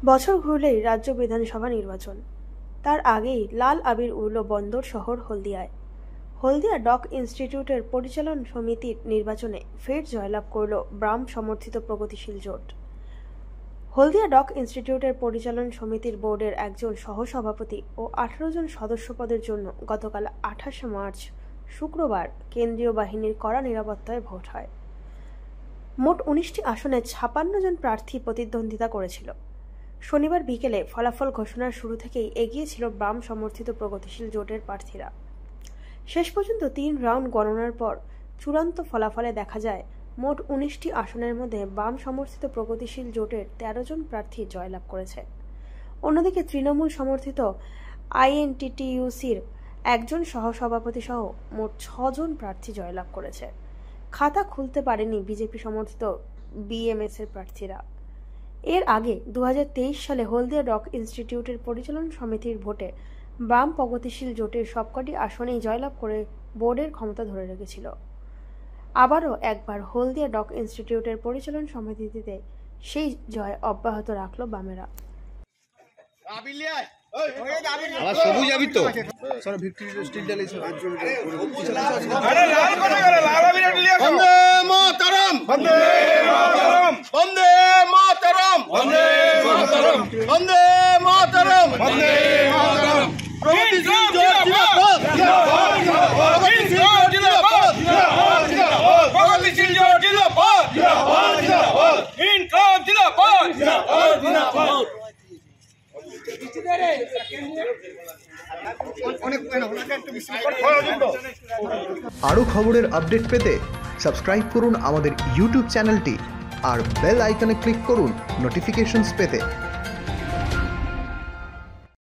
বছর ঘুরলেই রাজ্য বিধানসভা নির্বাচন। তার আগেই লাল আবির উড়ল বন্দর শহর হলদিয়ায়। হলদিয়া ডক ইনস্টিটিউটের পরিচালন সমিতির নির্বাচনে ফের জয়লাভ করল বাম সমর্থিত প্রগতিশীল জোট। হলদিয়া ডক ইনস্টিটিউটের পরিচালন সমিতির বোর্ডের একজন সহসভাপতি ও 18 জন সদস্য পদের জন্য গতকাল 28 মার্চ শুক্রবার কেন্দ্রীয় বাহিনীর কড়া নিরাপত্তায় ভোট হয়। মোট 19টি আসনে 56 জন প্রার্থী প্রতিদ্বন্দ্বিতা করেছিল। শনিবার বিকেলে ফলাফল ঘোষণার শুরু থেকেই এগিয়ে ছিল বাম সমর্থিত প্রগতিশীল জোটের প্রার্থীরা। শেষ পর্যন্ত 3 রাউন্ড গণনার পর চূড়ান্ত ফলাফলে দেখা যায় মোট 19টি আসনের মধ্যে বাম সমর্থিত প্রগতিশীল জোটের 13 জন প্রার্থী জয়লাভ করেছে। অন্যদিকে তৃণমূল সমর্থিত আইএনটিটিইউসির একজন সহসভাপতি সহ মোট 6 জন প্রার্থী জয়লাভ করেছে। খাতা খুলতে পারেনি বিজেপি সমর্থিত বিএমএস এর প্রার্থীরা। এর আগে 2023 সালে হলদিয়া ডক ইনস্টিটিউটের পরিচালন সমিতির ভোটে বাম প্রগতিশীল জোটের সবকটি আসনেই জয়লাভ করে বোর্ডের ক্ষমতা ধরে রেখেছিল। আবারও একবার হলদিয়া ডক ইনস্টিটিউটের পরিচালন সমিতিতে সেই জয় অব্যাহত রাখল বামেরা। সবুজ আবি তো সর ভিক্টরি স্টিল ঢালাইছে বন্দে মাতরম বন্দে মাতরম বন্দে মাতরম বন্দে মাতরম বন্দে মাতরম বন্দে মাতরম প্রগতিশীল জোট জিন্দাবাদ প্রগতিশীল জোট জিন্দাবাদ প্রগতিশীল জোট জিন্দাবাদ ইনকলাব জিন্দাবাদ জিন্দাবাদ। আরও খবরের আপডেট পেতে সাবস্ক্রাইব করুন আমাদের ইউটিউব চ্যানেলটি আর বেল আইকনে ক্লিক করুন নোটিফিকেশনস পেতে।